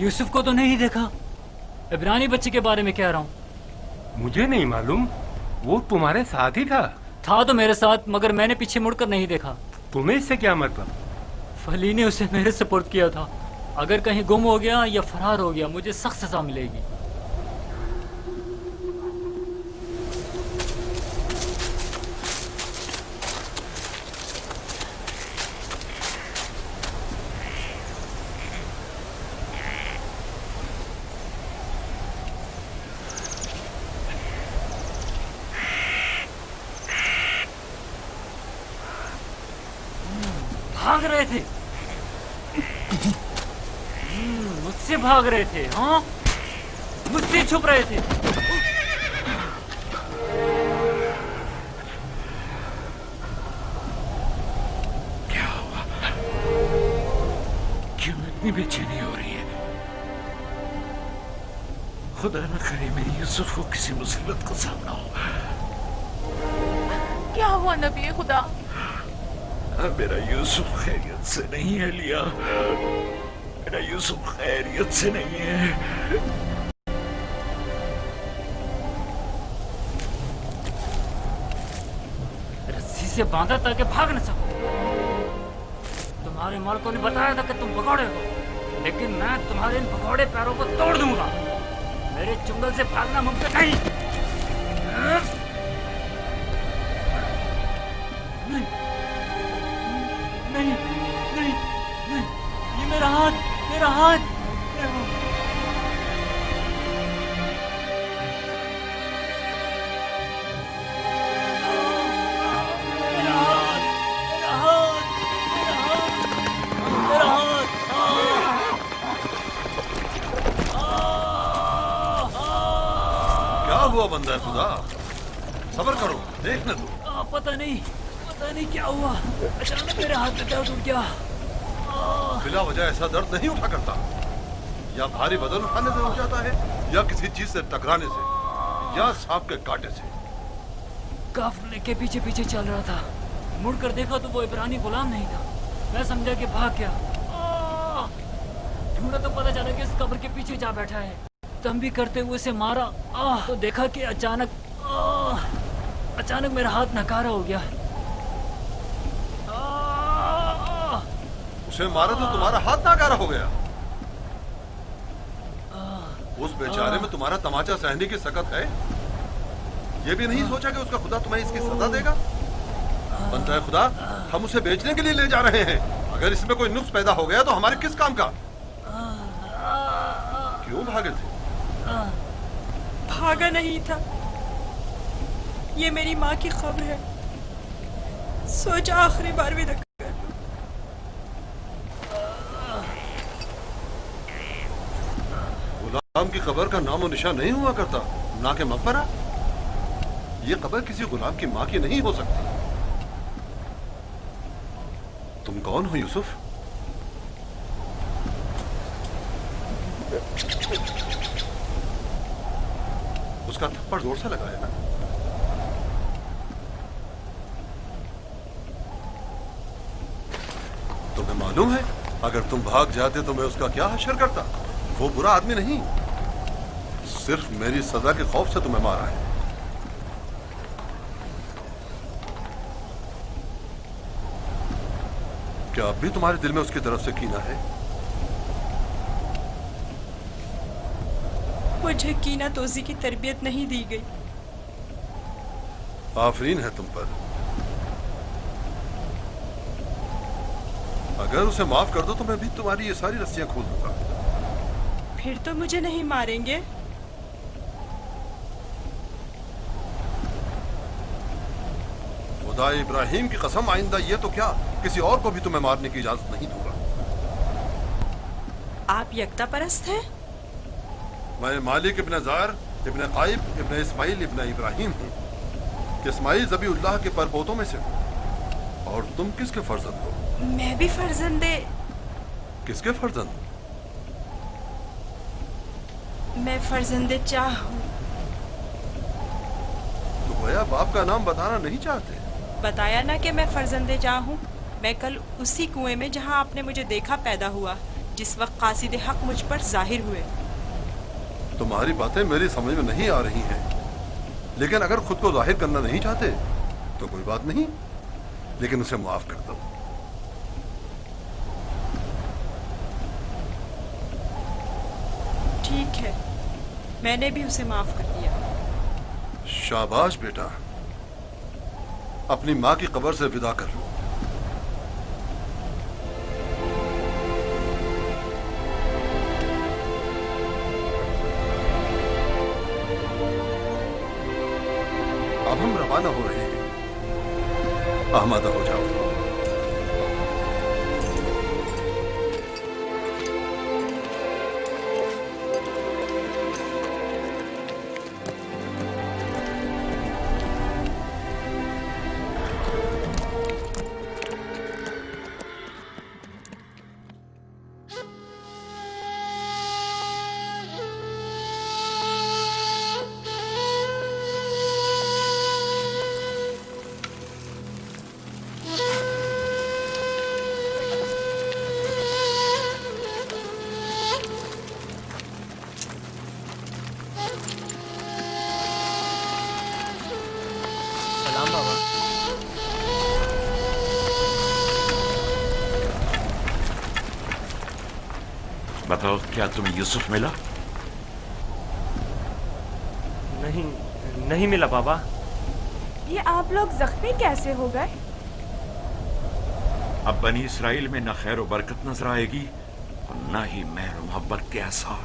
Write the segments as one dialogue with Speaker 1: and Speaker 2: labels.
Speaker 1: यूसुफ को तो नहीं देखा, इब्रानी बच्चे के बारे में कह रहा हूँ।
Speaker 2: मुझे नहीं मालूम, वो तुम्हारे साथ ही
Speaker 1: था तो मेरे साथ, मगर मैंने पीछे मुड़कर नहीं देखा।
Speaker 2: तुम्हें इससे क्या मतलब?
Speaker 1: फली ने उसे मेरे सुपुर्द किया था। अगर कहीं गुम हो गया या फरार हो गया, मुझे सख्त सजा मिलेगी। भाग रहे थे, मुझसे भाग रहे थे। हाँ, मुझसे छुप रहे थे।
Speaker 3: क्या हुआ? क्यों इतनी बेचैनी हो रही है? खुदा न करे मेरी यूसुफ को किसी मुसीबत का सामना हो।
Speaker 4: क्या हुआ नबी खुदा?
Speaker 3: मेरा यूसुफ खैरियत से नहीं है लिया, मेरा यूसुफ खैरियत से नहीं है।
Speaker 1: रस्सी से बांधा ताकि भाग न सको। तुम्हारे मालिकों ने बताया था कि तुम भगौड़े हो, लेकिन मैं तुम्हारे इन भगौड़े पैरों को तोड़ दूंगा। मेरे चुंगल से भागना मुमकिन नहीं। नहीं, नहीं, नहीं, ये मेरा हाथ, मेरा हाथ, मेरा हाथ।
Speaker 5: क्या हुआ बंदा खुदा? सब्र करो, देखने दो।
Speaker 1: पता नहीं क्या हुआ, अचानक मेरे हाथ में दर्द उठ गया।
Speaker 5: बिला वजह ऐसा दर्द नहीं उठा करता, या भारी वजन उठाने से हो जाता है, या किसी चीज से टकराने से, या सांप के कांटे से।
Speaker 1: काफिले के पीछे पीछे चल रहा था, मुड़कर देखा तो वो इब्रानी गुलाम नहीं था। मैं समझा कि भाग गया। ढूंढा तो पता चला कि इस कब्र के पीछे जा बैठा है। तम भी करते हुए उसे मारा तो देखा कि अचानक मेरा हाथ नकारा हो गया।
Speaker 5: उसे मारा तो तुम्हारा हाथ नाकारा हो गया। उस बेचारे में तुम्हारा तमाचा सहने की सकत है। ये भी नहीं सोचा कि उसका खुदा तुम्हें इसकी सजा देगा? बंदा खुदा, हम उसे बेचने के लिए ले जा रहे हैं। अगर इसमें कोई नुक्स पैदा हो गया तो हमारे किस काम का? क्यों भागे थे?
Speaker 4: भागा नहीं था, ये मेरी माँ की खबर है। सोचा आखिरी बार भी कर।
Speaker 5: गुलाम की खबर का नामो निशान नहीं हुआ करता, ना के मकबरा। ये खबर किसी गुलाम की माँ की नहीं हो सकती। तुम कौन हो यूसुफ? उसका थप्पड़ जोर से लगा है ना? तुम्हें मालूम है, अगर तुम भाग जाते तो मैं उसका क्या हश्र करता? वो बुरा आदमी नहीं, सिर्फ मेरी सजा के खौफ से तुम्हें मारा है। क्या अब भी तुम्हारे दिल में उसकी तरफ से कीना है?
Speaker 4: मुझे कीना तोजी की तरबियत नहीं दी गई।
Speaker 5: आफरीन है तुम पर। अगर उसे माफ कर दो तो मैं भी तुम्हारी ये सारी रस्सियां खोल दूंगा।
Speaker 4: फिर तो मुझे नहीं मारेंगे?
Speaker 5: खुदा इब्राहिम की कसम, आइंदा ये तो क्या, किसी और को भी तुम्हें मारने की इजाजत नहीं दूंगा।
Speaker 4: आप यकता परस्त हैं?
Speaker 5: मैं मालिक इब्न जार इब्न काइब इब्न इस्माइल इब्न इब्राहिम हूँ कि इस्माइल ज़बीउल्लाह के परपोतों में से हूँ। और तुम किसके फर्जंद हो?
Speaker 4: मैं भी फर्जंदे।
Speaker 5: किसके फर्जंद?
Speaker 4: मैं फर्जंदे चाह हूँ।
Speaker 5: तो गोया बाप का नाम बताना नहीं चाहते?
Speaker 4: बताया ना कि मैं फर्जंदे चाह हूँ। मैं कल उसी कुएं में जहाँ आपने मुझे देखा पैदा हुआ। जिस वक्त कासिद हक मुझ पर जाहिर हुए।
Speaker 5: तुम्हारी बातें मेरी समझ में नहीं आ रही हैं, लेकिन अगर खुद को जाहिर करना नहीं चाहते तो कोई बात नहीं, लेकिन उसे माफ कर दो।
Speaker 4: ठीक है, मैंने भी उसे माफ कर दिया।
Speaker 5: शाबाश बेटा, अपनी माँ की कब्र से विदा कर लो। अब हम रवाना हो रहे हैं, आमादा हो जाओ।
Speaker 3: बताओ, क्या तुम्हें यूसुफ मिला?
Speaker 2: नहीं मिला बाबा।
Speaker 6: ये आप लोग जख्मी कैसे हो गए?
Speaker 3: अब बनी इसराइल में न खैर व बरकत नजर आएगी और न ही मेहर मोहब्बत के आसार।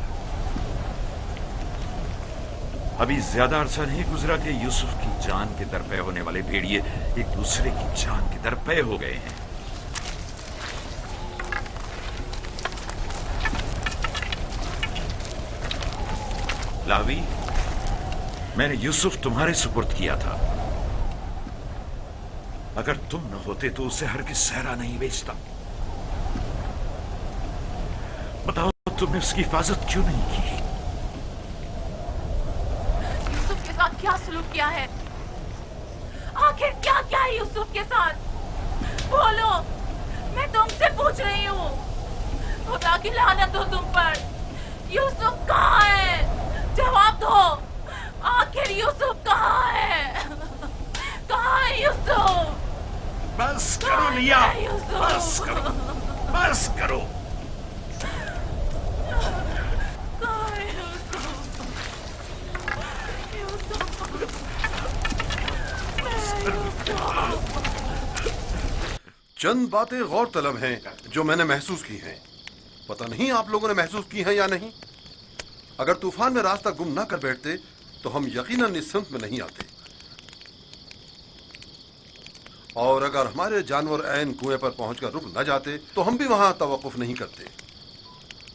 Speaker 3: अभी ज्यादा अरसा नहीं गुजरा कि यूसुफ की जान के दरपे होने वाले भेड़िए एक दूसरे की जान के दरपे हो गए हैं। लावी, मैंने यूसुफ तुम्हारे सुपुर्द किया था। अगर तुम न होते तो उसे हरगिज़ सहरा नहीं बेचता। बताओ, तुमने उसकी हिफाजत क्यों नहीं की?
Speaker 7: यूसुफ के साथ क्या सलूक किया है? आखिर क्या क्या है यूसुफ के साथ? बोलो, मैं तुमसे पूछ रही हूँ। खुदा की लानत हो तुम पर। यूसुफ कहाँ है? जवाब दो। आखिर यूसुफ कहाँ है? कहाँ है यूसुफ?
Speaker 3: बस करो लिया, बस करो, बस करो।
Speaker 7: कहाँ है यूसुफ?
Speaker 5: चंद बातें गौर तलब हैं जो मैंने महसूस की हैं। पता नहीं आप लोगों ने महसूस की हैं या नहीं। अगर तूफान में रास्ता गुम ना कर बैठते तो हम यकीनन इस सिमत में नहीं आते, और अगर हमारे जानवर ऐन कुएं पर पहुंचकर रुक न जाते तो हम भी वहां तवक्कुफ नहीं करते।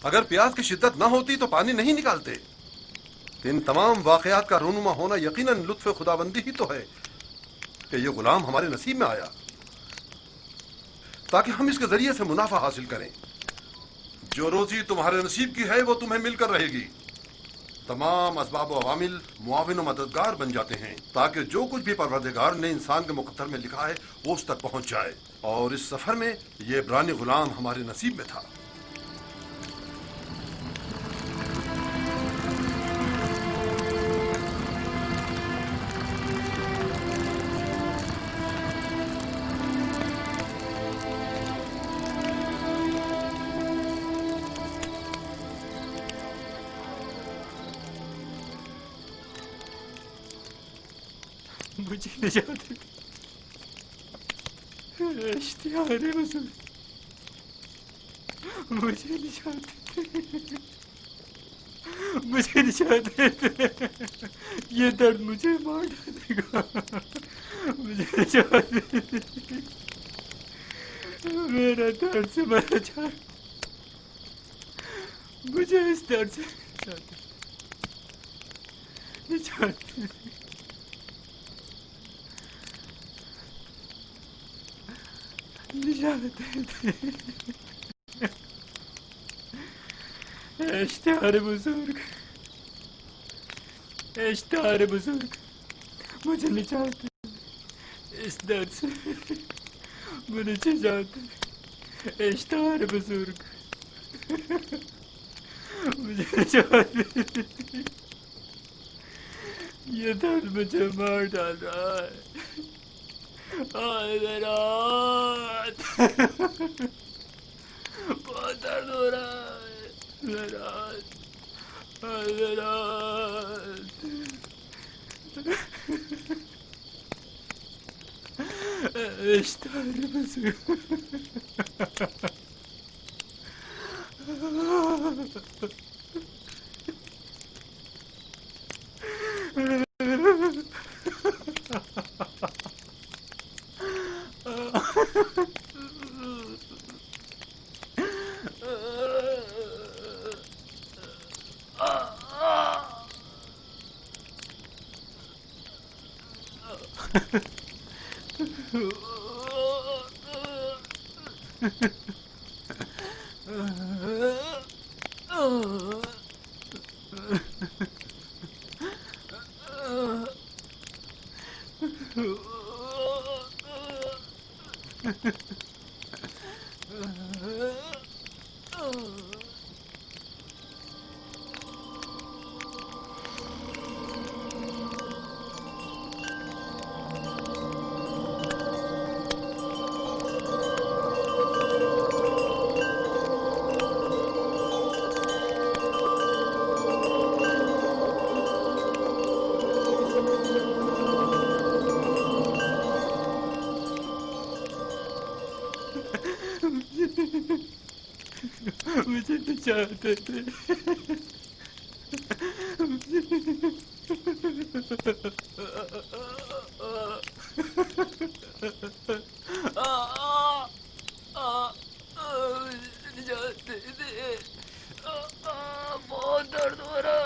Speaker 5: अगर प्यास की शिद्दत ना होती तो पानी नहीं निकालते। इन तमाम वाकयात का रूनुमा होना यकीनन लुत्फ खुदाबंदी ही तो है कि ये गुलाम हमारे नसीब में आया ताकि हम इसके जरिए से मुनाफा हासिल करें। जो रोजी तुम्हारे नसीब की है वो तुम्हें मिलकर रहेगी। तमाम असबाब व अवामिल मुआविन व मददगार बन जाते हैं ताकि जो कुछ भी परवरदिगार ने इंसान के मुकद्दर में लिखा है वो उस तक पहुंच जाए। और इस सफर में ये इब्रानी गुलाम हमारे नसीब में था।
Speaker 1: मुझे निजात इश्तिहार हुजूर, मुझे निजात मुझे निजात ये दर्द मुझे मार डालेगा। मुझे निजात मेरा दर्द से मरा जा। मुझे इस दर्द से निजात इश्तिहार बुजुर्ग, इश्तिहार बुजुर्ग, मुझे निजात इस दर्द से, मुझे निजात इश्तिहार बुजुर्ग, مجھے چھوڑ دے، یہ درد مجھے مار ڈال رہا ہے، میرا ہاتھ بہت درد ہو رہا ہے، میرا ہاتھ، میرا ہاتھ، مجھے بچاتے تھے، بچاتے تھے، بہت درد ہو رہا،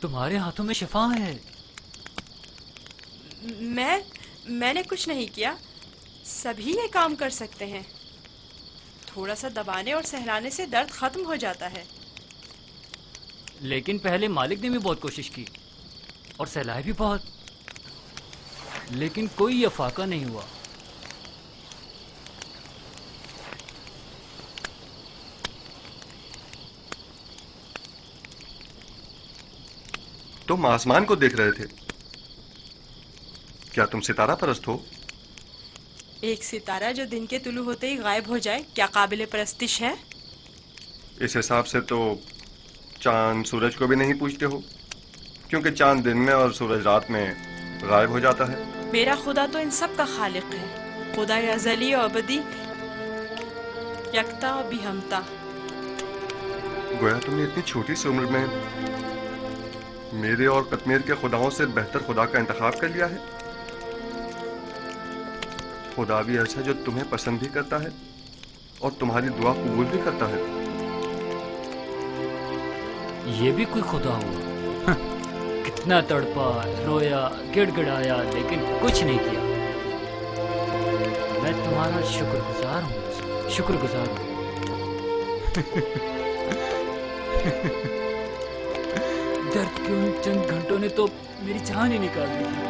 Speaker 1: تمہارے ہاتھوں میں شفا ہے۔
Speaker 4: میں نے کچھ نہیں کیا، سبھی یہ کام کر سکتے ہیں، تھوڑا سا دبانے اور سہلانے سے درد ختم ہو جاتا ہے۔
Speaker 1: لیکن پہلے مالک نے بھی بہت کوشش کی اور سہلائے بھی بہت، لیکن کوئی افاقہ نہیں ہوا۔
Speaker 5: تم آسمان کو دیکھ رہے تھے، کیا تم ستارہ پرست ہو؟
Speaker 4: ایک ستارہ جو دن کے طلوع ہوتے ہی غائب ہو جائے کیا قابل پرستش ہے؟
Speaker 5: اس حساب سے تو چاند سورج کو بھی نہیں پوچھتے ہو، کیونکہ چاند دن میں اور سورج رات میں غائب ہو جاتا ہے۔
Speaker 4: میرا خدا تو ان سب کا خالق ہے، خدا ازلی و ابدی، یکتا و بیہمتا۔
Speaker 5: گویا تم نے اتنی چھوٹی سی عمر میں میرے اور قطمیر کے خداؤں سے بہتر خدا کا انتخاب کر لیا ہے۔ خدا بھی ایسا جو تمہیں پسند بھی کرتا ہے اور تمہاری دعا قبول بھی کرتا ہے۔
Speaker 1: یہ بھی کوئی خدا ہوا؟ کتنا تڑپا، رویا، گڑ گڑایا، لیکن کچھ نہیں کیا۔ میں تمہارا شکر گزار ہوں، شکر گزار ہوں۔ درد کے ان چند گھنٹوں نے تو میری جان ہی نکال دی تھی۔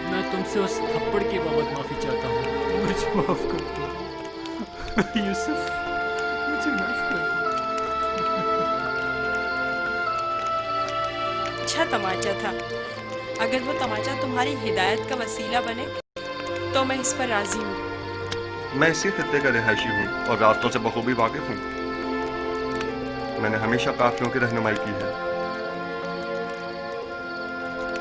Speaker 1: میں تم سے اس تھپڑ کی بابت معافی چاہتا ہوں، مجھے معاف کر دو یوسف، مجھے معاف کر دو۔
Speaker 4: اچھا تماچا تھا، اگر وہ تماچا تمہاری ہدایت کا وسیلہ بنے تو میں اس پر راضی ہوں۔
Speaker 5: میں اسی خطے کا رہائشی ہوں اور راستوں سے بخوبی واقف ہوں۔ میں نے ہمیشہ قافلوں کی رہنمائی کی ہے،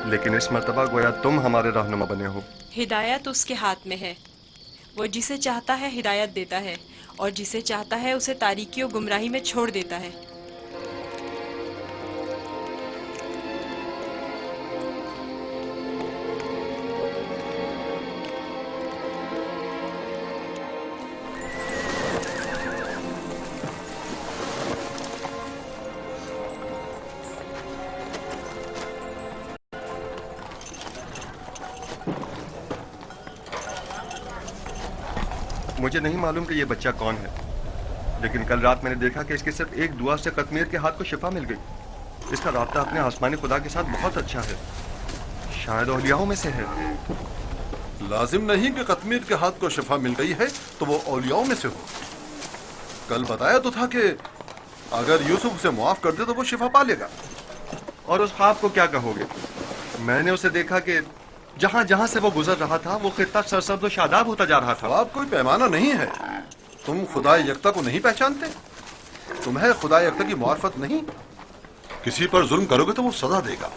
Speaker 5: لیکن اس مرتبہ گویا تم ہمارے رہنما بنے ہو۔
Speaker 4: ہدایت اس کے ہاتھ میں ہے، وہ جسے چاہتا ہے ہدایت دیتا ہے اور جسے چاہتا ہے اسے تاریکی و گمراہی میں چھوڑ دیتا ہے۔
Speaker 8: मुझे नहीं मालूम कि ये बच्चा कौन है, लेकिन कल रात मैंने देखा कि इसकी सिर्फ एक दुआ से कतमीर के हाथ को शिफा मिल गई। इसका राब्ता अपने आसमानी खुदा के साथ बहुत अच्छा है, शायद औलियाओं में से है।
Speaker 5: लाजिम नहीं कि कतमीर के हाथ को शिफा मिल गई है तो वो औलियाओं में से हो। कल बताया तो था कि अगर यूसुफ उसे मुआफ कर दे तो वो शिफा पा लेगा।
Speaker 8: और उस ख्वाब को क्या कहोगे? मैंने उसे देखा कि जहां जहां से वो गुजर रहा था वो खित्ता सरसब्ज और शादाब होता जा रहा था।
Speaker 5: ख्वाब कोई पैमाना नहीं है। तुम खुदा यकता को नहीं पहचानते? तुम्हें खुदा यकता की मार्फत नहीं? किसी पर जुल्म करोगे तो वो सजा देगा,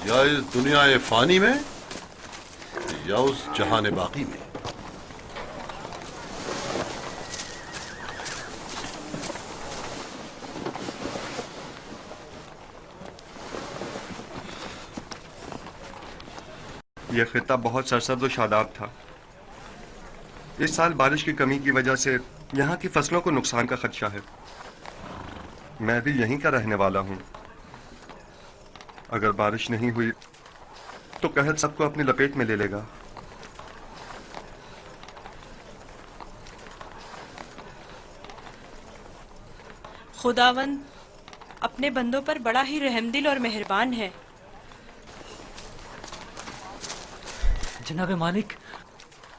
Speaker 5: या इस दुनिया फानी में या उस जहान बाकी में।
Speaker 8: यह खित्ता बहुत सरसब्ज और शादाब था। इस साल बारिश की कमी की वजह से यहाँ की फसलों को नुकसान का खदशा है। मैं भी यहीं का रहने वाला हूँ। अगर बारिश नहीं हुई तो कहत सबको अपनी लपेट में ले लेगा।
Speaker 4: खुदावंद अपने बंदों पर बड़ा ही रहमदिल और मेहरबान है।
Speaker 1: जनाब मालिक,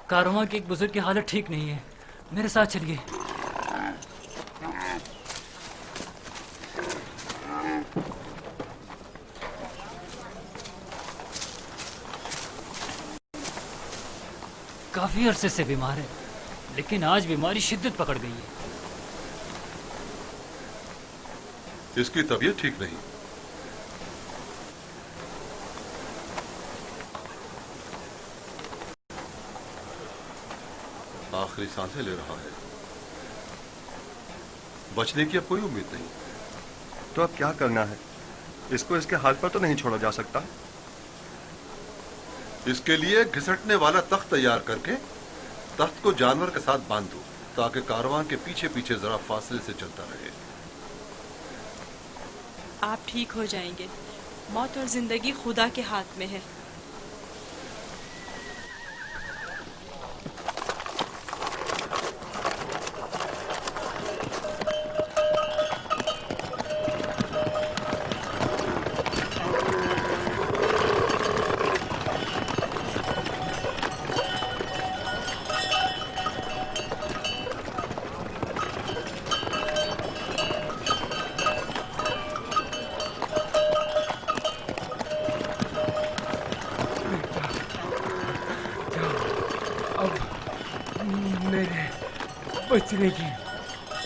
Speaker 1: कारवां के एक बुजुर्ग की हालत ठीक नहीं है, मेरे साथ चलिए। काफी अरसे से बीमार है, लेकिन आज बीमारी शिद्दत पकड़ गई है।
Speaker 5: इसकी तबीयत ठीक नहीं। आखिरी सांसें ले रहा है, बचने की अब कोई उम्मीद नहीं।
Speaker 8: तो अब क्या करना है? इसको इसके हाल पर तो नहीं छोड़ा जा सकता।
Speaker 5: इसके लिए घिसटने वाला तख्त तैयार करके तख्त को जानवर के साथ बांध दो, ताकि कारवां के पीछे पीछे जरा फासले से चलता रहे।
Speaker 4: आप ठीक हो जाएंगे। मौत और जिंदगी खुदा के हाथ में है।
Speaker 2: बचने की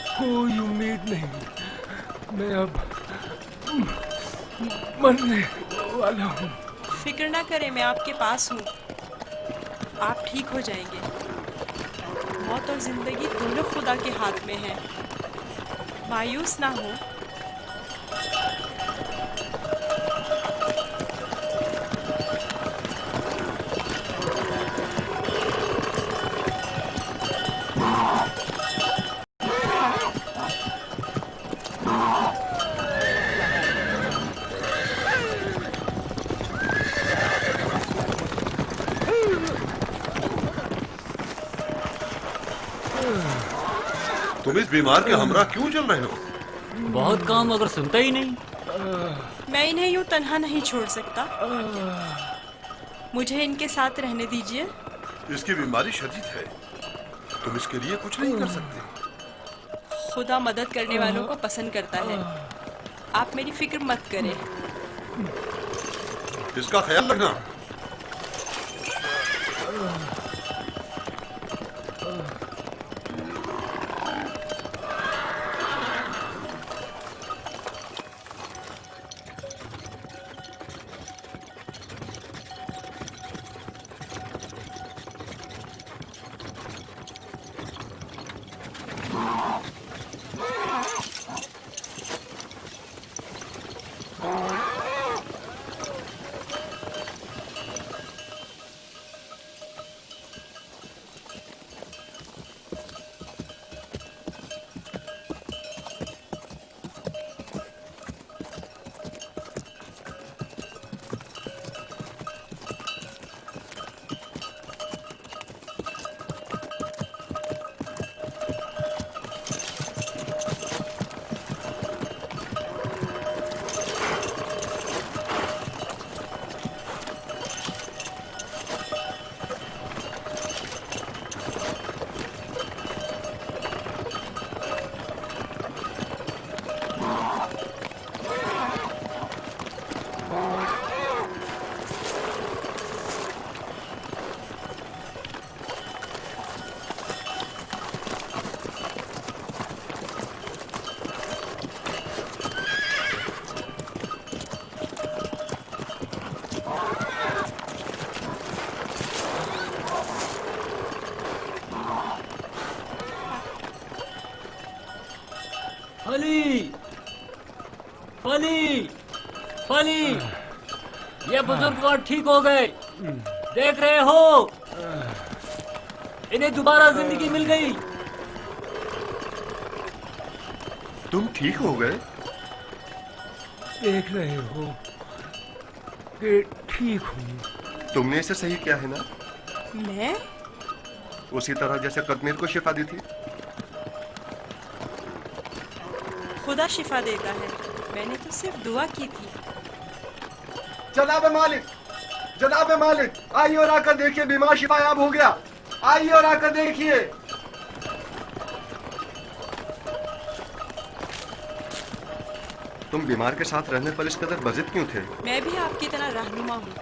Speaker 2: कोई उम्मीद नहीं। मैं अब मरने वाला हूँ।
Speaker 4: फिक्र ना करें, मैं आपके पास हूँ। आप ठीक हो जाएंगे। मौत और जिंदगी दोनों खुदा के हाथ में है। मायूस ना हो।
Speaker 5: तुम इस बीमार के हमरा क्यों चल रहे हो?
Speaker 1: बहुत काम, अगर सुनता ही नहीं।
Speaker 4: मैं इन्हें यूं तन्हा नहीं छोड़ सकता। मुझे इनके साथ रहने दीजिए।
Speaker 5: इसकी बीमारी शदीद है, तुम इसके लिए कुछ नहीं कर सकते।
Speaker 4: खुदा मदद करने वालों को पसंद करता है। आप मेरी फिक्र मत करें।
Speaker 5: इसका ख्याल रखना।
Speaker 2: फली फली फली, ये बुजुर्ग ठीक हो गए, देख रहे हो, इन्हें दोबारा जिंदगी मिल गई।
Speaker 8: तुम ठीक हो गए?
Speaker 2: देख रहे हो कि ठीक हूँ।
Speaker 8: तुमने इसे सही किया है ना?
Speaker 4: मैं?
Speaker 8: उसी तरह जैसे कदमीर को शिफा दी थी।
Speaker 4: खुदा शिफा देता है, मैंने तो सिर्फ दुआ की थी।
Speaker 8: जनाब मालिक, जनाब मालिक, आइए और आकर देखिए, बीमार शिफायाब हो गया। आइए और आकर देखिए। तुम बीमार के साथ रहने पर इस कदर बज़िद क्यों थे?
Speaker 4: मैं भी आपकी तरह रहनुमा हूँ,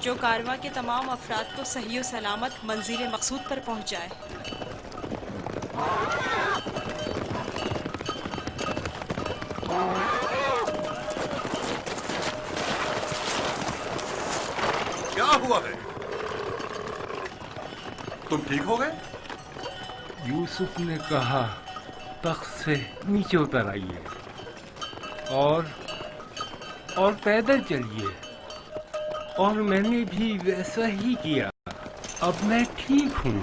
Speaker 4: जो कारवां के तमाम अफराद को सही और सलामत मंजिल मकसूद पर पहुँचाए।
Speaker 5: क्या हुआ है? तुम ठीक हो गए?
Speaker 2: यूसुफ ने कहा तख्त से नीचे उतर आइए और पैदल चलिए, और मैंने भी वैसा ही किया। अब मैं ठीक हूँ।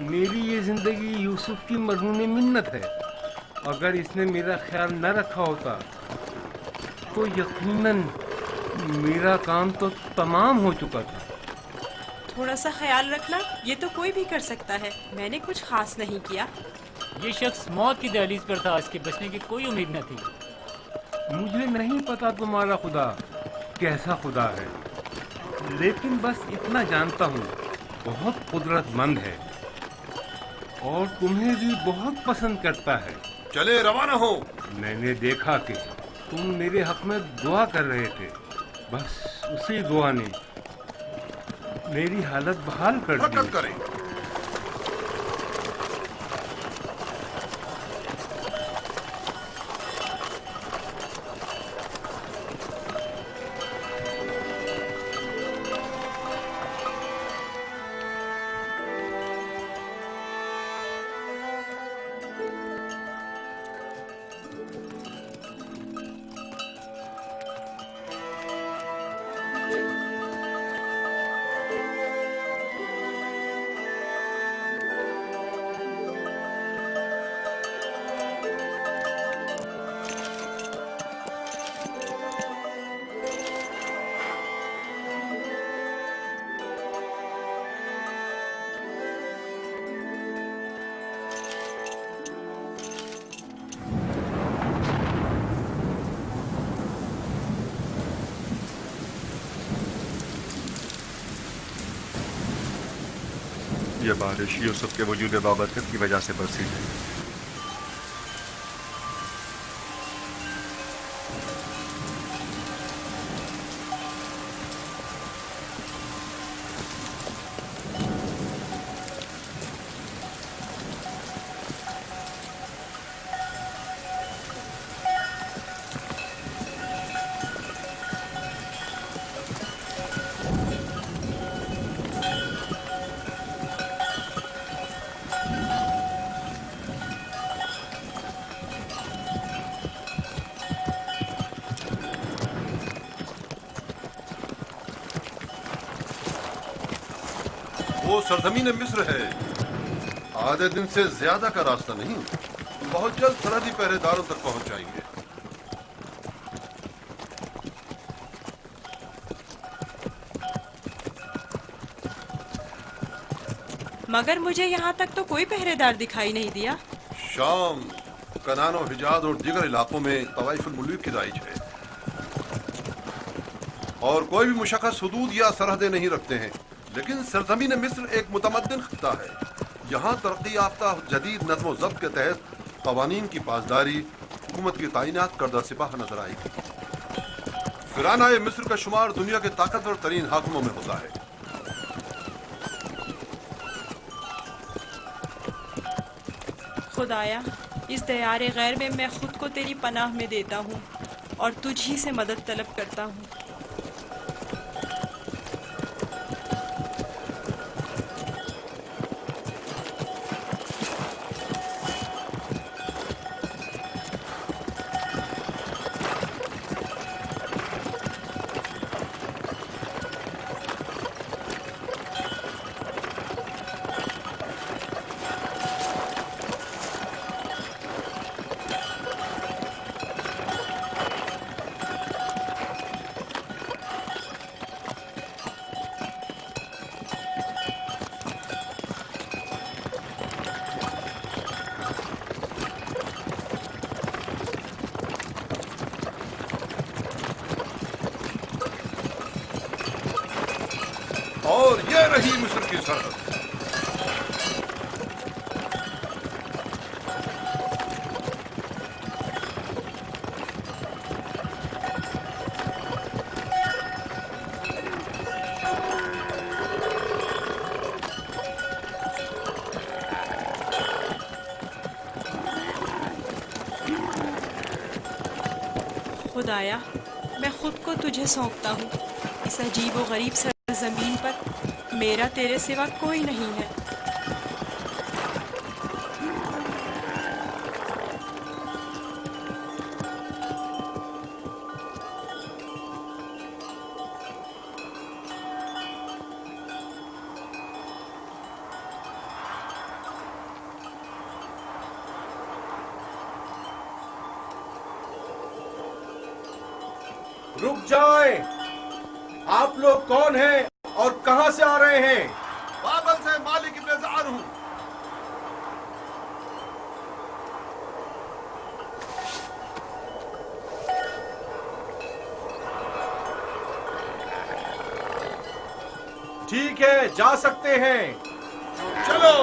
Speaker 2: मेरी ये जिंदगी यूसुफ की मरहून मिन्नत है। अगर इसने मेरा ख्याल न रखा होता तो यकीनन मेरा काम तो तमाम हो चुका था।
Speaker 4: थोड़ा सा ख्याल रखना, ये तो कोई भी कर सकता है। मैंने कुछ खास नहीं किया।
Speaker 1: ये शख्स मौत की दहलीज पर था, इसके बचने की कोई उम्मीद न थी।
Speaker 2: मुझे नहीं पता तुम्हारा खुदा कैसा खुदा है, लेकिन बस इतना जानता हूँ, बहुत कुदरतमंद है और तुम्हें भी बहुत पसंद करता है।
Speaker 5: चले रवाना हो।
Speaker 2: मैंने देखा कि तुम मेरे हक में दुआ कर रहे थे, बस उसी दुआ ने मेरी हालत बहाल कर दी।
Speaker 5: हरकत करें।
Speaker 8: ये बारिश यूसुफ के वजूद बाबरकत की वजह से बरसी है।
Speaker 5: वो सरजमीन मिस्र है, आधे दिन से ज्यादा का रास्ता नहीं। बहुत जल्द सरहदी पहरेदारों तक पहुंच जाएंगे।
Speaker 4: मगर मुझे यहाँ तक तो कोई पहरेदार दिखाई नहीं दिया।
Speaker 5: शाम, कनानो, हिजाज और दीगर इलाकों में तवाइफुल मुल्क की राइज है, और कोई भी मुशक्कत हुदूद या सरहदें नहीं रखते हैं। लेकिन सरजमीन मिस्र एक मुतमद्दिन खित्ता है। यहाँ तरक्की याफ्ता जदीद नज़्म ज़ब्त के तहत क़वानीन की पासदारी हुकूमत की तैनात करदा सिपाह नजर आएगी। फिराना मिस्र का शुमार दुनिया के ताकतवर तरीन हाकिमों में होता है।
Speaker 4: खुदाया, इस दयारे गैर में मैं खुद को तेरी पनाह में देता हूँ और तुझ ही से मदद तलब करता हूँ।
Speaker 5: اور یہ رہی مصر کی سرحد.
Speaker 4: خدایا، میں خود کو تجھے سونپتا ہوں. اس عجیب و غریب سرزمین پر میرا تیرے سوا کوئی نہیں ہے.
Speaker 9: رک جائیں. آپ لوگ کون ہیں اور کہاں سے آ رہے ہیں؟
Speaker 5: بابل سے مالک ابن زعر ہوں.
Speaker 9: ٹھیک ہے، جا سکتے ہیں.
Speaker 5: چلو.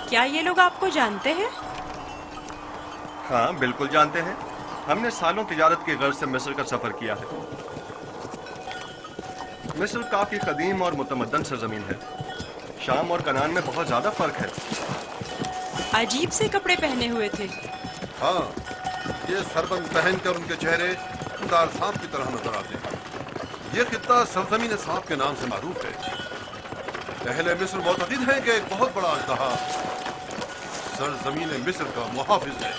Speaker 4: کیا یہ لوگ آپ کو جانتے ہیں؟
Speaker 8: ہاں بالکل جانتے ہیں. ہم نے سالوں تجارت کی غرض سے مصر کا سفر کیا ہے. مصر کافی قدیم اور متمدن سرزمین ہے. شام اور کنعان میں بہت زیادہ فرق ہے.
Speaker 4: عجیب سے کپڑے پہنے ہوئے تھے.
Speaker 5: ہاں، یہ سربند پہن کر ان کے چہرے دار سانپ کی طرح نظر آتے ہیں. یہ خطہ سرزمین سانپ کے نام سے معروف ہے. اہل مصر معتقد ہیں کہ ایک بہت بڑا اژدہا سرزمین مصر کا محافظ ہے.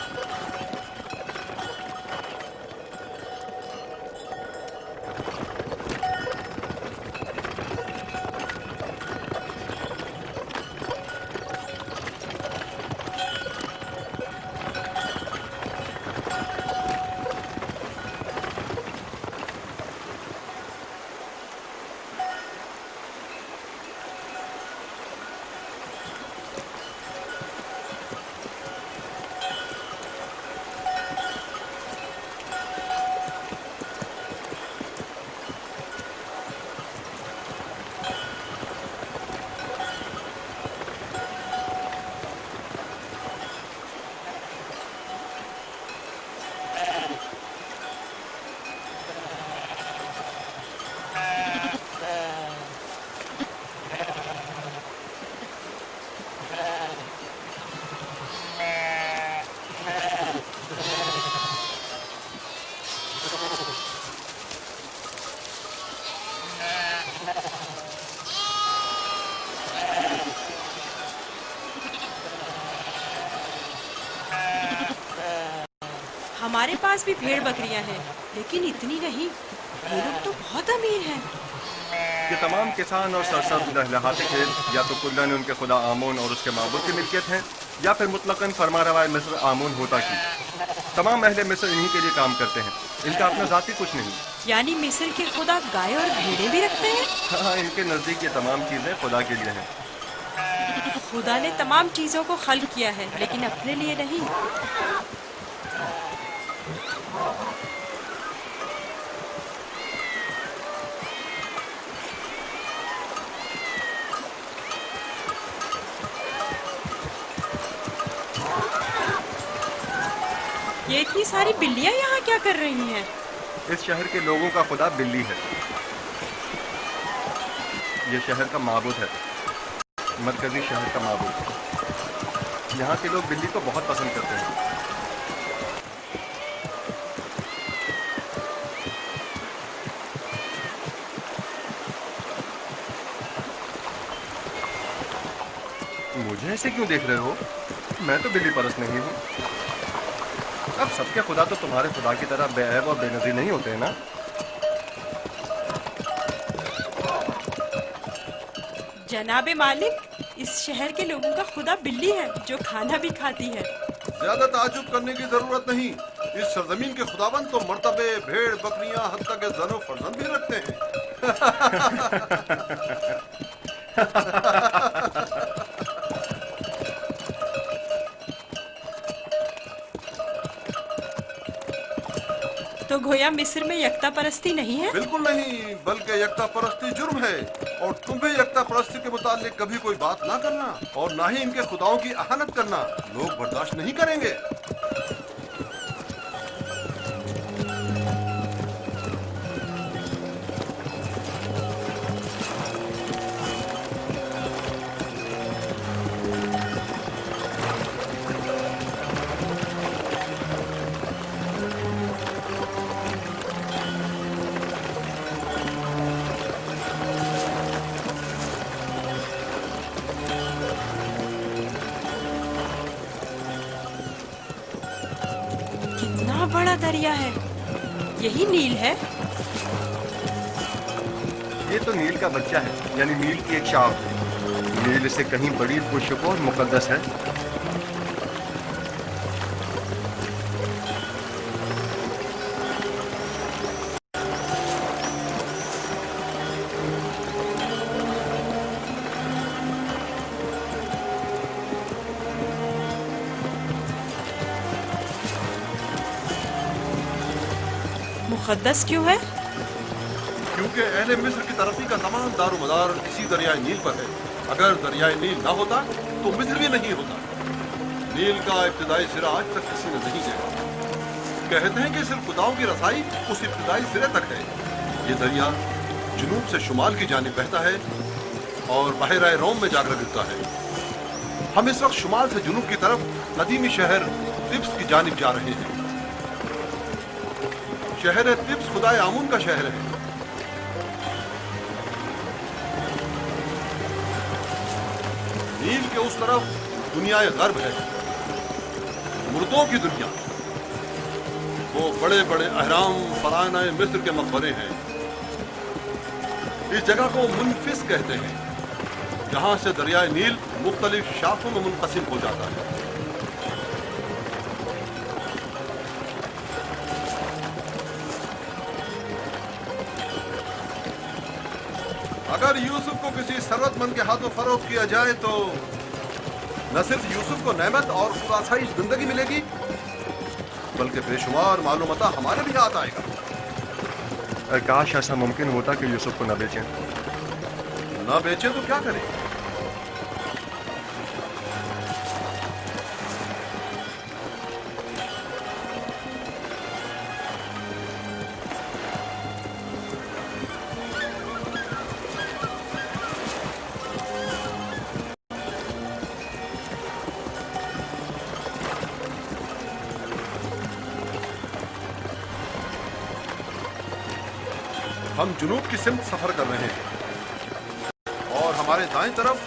Speaker 4: ہمارے پاس بھی بھیڑ بکریاں ہیں، لیکن اتنی نہیں. یہ لوگ تو بہت امیر ہیں.
Speaker 8: یہ تمام کسان اور سرسبز لہلاتے کھیت یا تو کلن ان کے خدا آمون اور اس کے معبود کی ملکیت ہیں، یا پھر مطلقاً فرما روائے مصر آمون ہوتا کی. تمام اہل مصر انہی کے لیے کام کرتے ہیں. ان کا اپنا ذاتی کچھ نہیں.
Speaker 4: یعنی مصر کے خدا گائے اور بھیڑیں بھی رکھتے ہیں؟
Speaker 8: ہاں، ان کے نزدیک یہ تمام چیزیں خدا کے لیے ہیں.
Speaker 4: خدا نے تمام چیزوں کو خلق کیا ہے، لیکن اپنے لیے نہیں. یہ اتنی ساری بلیاں یہاں کیا کر رہی ہیں؟
Speaker 8: اس شہر کے لوگوں کا خدا بلی ہے. یہ شہر کا معبود ہے، مرکزی شہر کا معبود. یہاں کے لوگ بلی کو بہت پسند کرتے ہیں. مجھے ایسے کیوں دیکھ رہے ہو؟ میں تو بلی پرست نہیں ہوں. اب سب کے خدا تو تمہارے خدا کی طرح بے عیب اور بے نظیر نہیں ہوتے ہیں نا.
Speaker 4: جناب مالک، اس شہر کے لوگوں کا خدا بلی ہے جو کھانا بھی کھاتی ہے.
Speaker 5: ज्यादा ताजुब करने की जरूरत नहीं। इस सरजमीन के खुदाबंद तो मर्तबे, भेड़, बकरियां, हत्ता के जनो फर्जंद भी रखते हैं।
Speaker 4: तो गोया मिस्र में यकता परस्ती नहीं है?
Speaker 5: बिल्कुल नहीं, बल्कि यकता परस्ती जुर्म है। और तुम्हें यकता परस्ती के मुतालिक कभी कोई बात ना करना और ना ही इनके खुदाओं की अहानत करना लोग बर्दाश्त नहीं करेंगे।
Speaker 4: कितना बड़ा दरिया है, यही नील है?
Speaker 8: ये तो नील का बच्चा है, यानी नील की एक शाख। नील से कहीं बड़ी पुरशुको और मुकद्दस है।
Speaker 4: मुकद्दस क्यों है?
Speaker 5: क्योंकि अहले मिस्र की तरक्की का तमाम दारोमदार इसी दरियाए नील पर है। अगर दरियाए नील ना होता तो मिस्र भी नहीं होता। नील का इब्तिदाई सिरा आज तक किसी ने नहीं देखा। कहते हैं कि सिर्फ खुदाओं की रसाई उस इब्तिदाई सिरे तक है। ये दरिया जुनूब से शुमाल की जानिब बहता है और बहरा रोम में जाकर गिरता है। हम इस वक्त शुमाल से जुनूब की तरफ कदीमी शहर तिब्स की जानिब जा रहे हैं। शहर तिब्स खुदाए आमून का शहर है। नील के उस तरफ दुनियाए गर्ब है, मुर्दों की दुनिया। वो बड़े बड़े अहराम फरानाए मिस्र के मकबरे हैं। इस जगह को मुनफिस कहते हैं, जहां से दरियाए नील मुख्तलिफ शाखों में मुनकसिम हो जाता है। अगर यूसुफ को किसी सरवतमंद के हाथों फरोख्त किया जाए तो न सिर्फ यूसुफ को नेमत और खुरासाइश जिंदगी मिलेगी, बल्कि बेशुमार मालूमता हमारे भी हाथ आएगा।
Speaker 8: काश ऐसा मुमकिन होता कि यूसुफ को न बेचें।
Speaker 5: न बेचें तो क्या करें? हम जुनूब की सिमत सफर कर रहे हैं और हमारे दाएं तरफ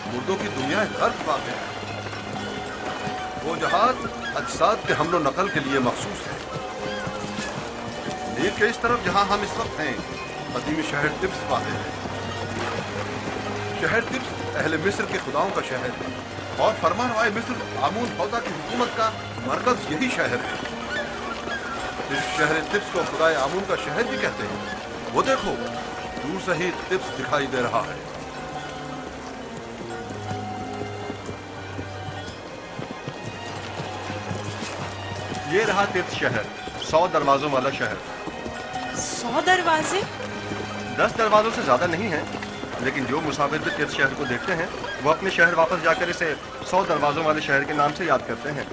Speaker 5: मुर्दों की दुनिया गर्द वाक़ है। वो जहाज अजसाद के हमलो नकल के लिए मखसूस है। नील के इस तरफ जहां हम इस वक्त हैं, कदीमी शहर तिब्स वाक़ है। शहर तिब्स अहले मिस्र के खुदाओं का शहर है और फरमानवाए मिस्र आमून हौदा की हुकूमत का मरकज यही शहर है। इस शहर तिब्स को खुदाए आमून का शहर भी कहते हैं। वो देखो, दूर से ही तिब्स दिखाई दे रहा है।
Speaker 8: ये रहा तिब्स शहर, 100 दरवाजों वाला शहर।
Speaker 4: 100 दरवाजे?
Speaker 8: 10 दरवाजों से ज्यादा नहीं है, लेकिन जो मुसाफिर भी तिब्स शहर को देखते हैं वो अपने शहर वापस जाकर इसे 100 दरवाजों वाले शहर के नाम से याद करते हैं।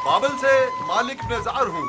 Speaker 5: بابل سے مالک نزار ہوں.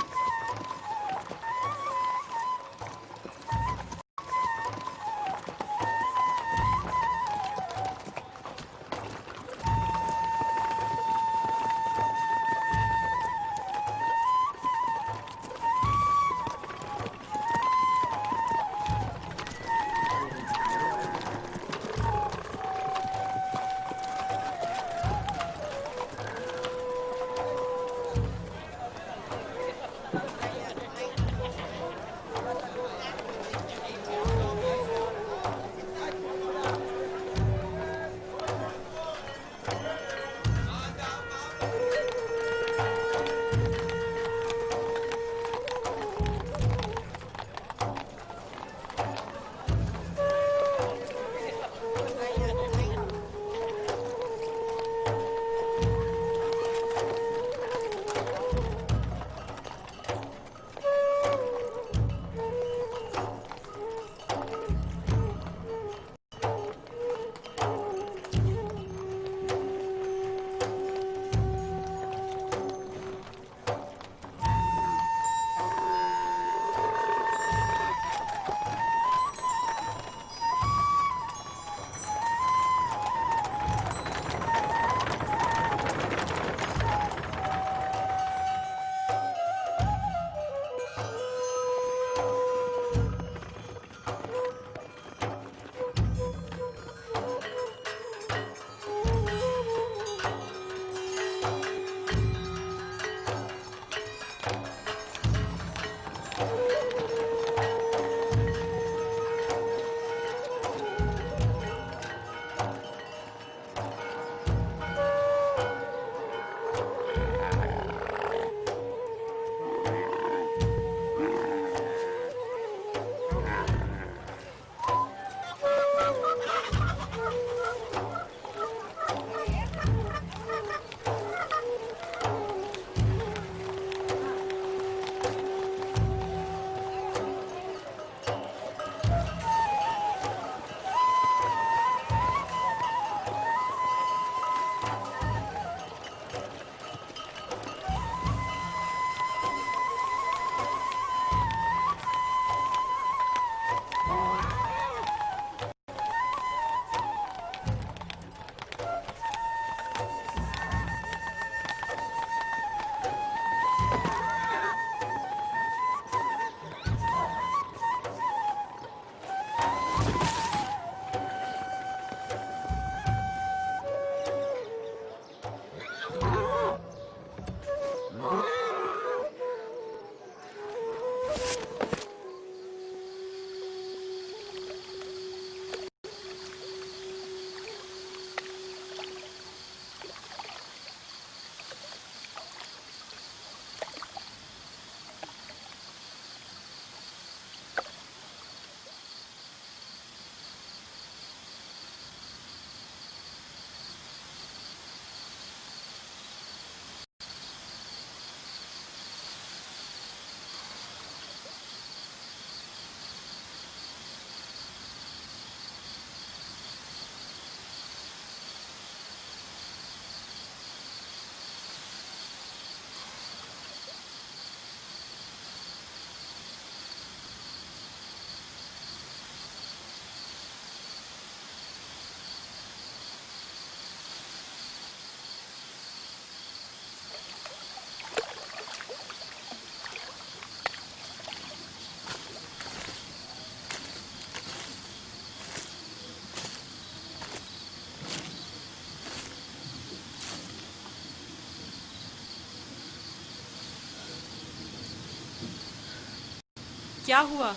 Speaker 4: کیا ہوا؟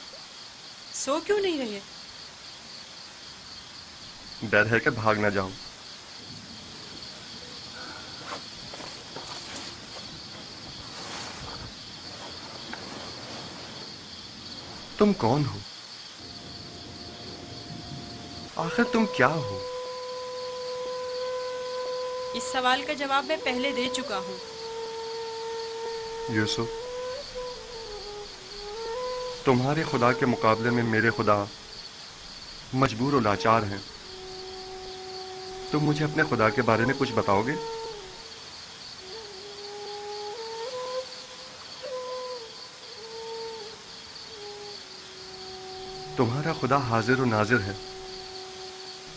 Speaker 4: سو کیوں نہیں رہے؟
Speaker 8: ڈر ہے کہ بھاگ نہ جاؤں. تم کون ہو؟ آخر تم کیا ہو؟
Speaker 4: اس سوال کا جواب میں پہلے دے چکا ہوں.
Speaker 8: یوسف، تمہارے خدا کے مقابلے میں میرے خدا مجبور و لاچار ہیں. تم مجھے اپنے خدا کے بارے میں کچھ بتاؤ گے؟ तुम्हारा खुदा हाजिर और नाजिर है,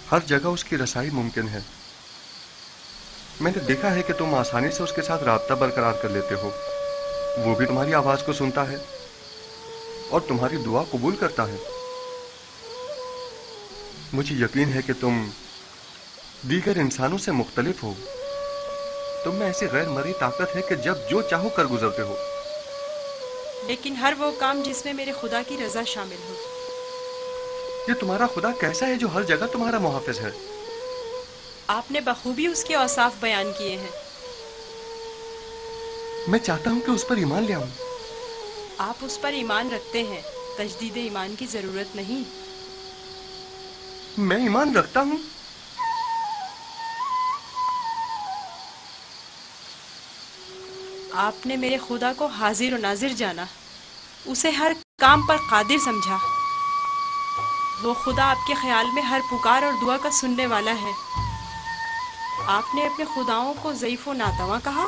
Speaker 8: हर जगह उसकी रसाई मुमकिन है। मैंने देखा है कि तुम आसानी से उसके साथ राब्ता बरकरार कर लेते हो। वो भी तुम्हारी आवाज को सुनता है और तुम्हारी दुआ कबूल करता है। मुझे यकीन है कि तुम दीगर इंसानों से मुख्तलिफ हो। तुम में ऐसी गैर मरी ताकत है कि जब जो चाहो कर गुजरते हो।
Speaker 4: लेकिन हर वो काम जिसमें मेरे खुदा की रजा शामिल हो।
Speaker 8: ये तुम्हारा खुदा कैसा है जो हर जगह तुम्हारा मुहाफिज है?
Speaker 4: आपने बखूबी उसके औसाफ बयान किए हैं।
Speaker 8: मैं चाहता हूं कि उस पर ईमान ले आऊं।
Speaker 4: आप उस पर ईमान रखते हैं, तजदीद ईमान की जरूरत नहीं।
Speaker 8: मैं ईमान रखता हूं।
Speaker 4: आपने मेरे खुदा को हाजिर और नाजिर जाना, उसे हर काम पर कादिर समझा। वो खुदा आपके ख्याल में हर पुकार और दुआ का सुनने वाला है। आपने अपने खुदाओं को ज़ईफ़ और नातवा कहा।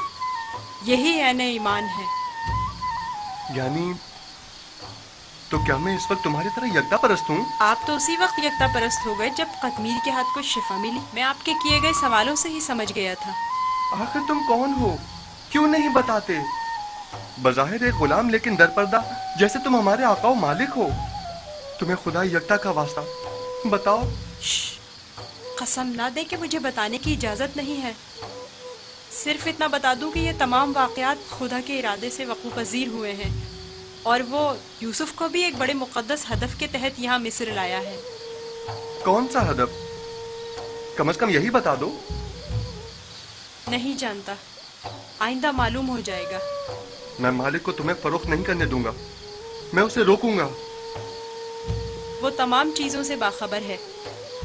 Speaker 4: यही ऐन ईमान है।
Speaker 8: यानी तो क्या मैं इस वक्त तुम्हारी तरह यकता परस्त हूँ?
Speaker 4: आप तो उसी वक्त यकता परस्त हो गए जब कतमीर के हाथ को शिफा मिली। मैं आपके किए गए सवालों से ही समझ गया था।
Speaker 8: आखिर तुम कौन हो? क्यों नहीं बताते? बज़ाहिर एक गुलाम लेकिन दरपर्दा, जैसे तुम हमारे आका व मालिक हो। तुम्हें खुदा यकता का वास्ता बताओ।
Speaker 4: कसम ना दे कि मुझे बताने की इजाज़त नहीं है। सिर्फ इतना बता दूं कि ये तमाम वाक़यात खुदा के इरादे से वक़ू पज़ीर हुए हैं और वो यूसुफ को भी एक बड़े मुक़द्दस हदफ के तहत यहाँ मिस्र लाया है।
Speaker 8: कौन सा हदफ? कम से कम यही बता दो।
Speaker 4: नहीं जानता, आइंदा मालूम हो जाएगा।
Speaker 8: मैं मालिक को तुम्हें फरोख्त नहीं करने दूंगा। मैं उसे रोकूंगा।
Speaker 4: वो तमाम चीज़ों से बाखबर है।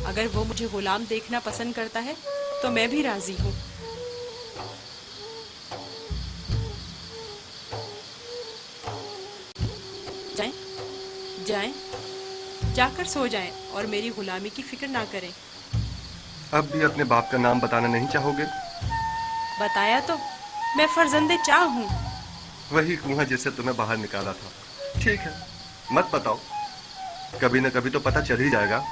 Speaker 4: अगर वो मुझे गुलाम देखना पसंद करता है तो मैं भी राजी हूँ। जाएं, जाएं, जाकर सो जाएं और मेरी गुलामी की फिक्र ना करें।
Speaker 8: अब भी अपने बाप का नाम बताना नहीं चाहोगे?
Speaker 4: बताया तो, मैं फर्जंदे चाह हूँ।
Speaker 8: वही कुआं जिससे तुम्हें बाहर निकाला था। ठीक है, मत बताओ, कभी न कभी तो पता चल ही जाएगा।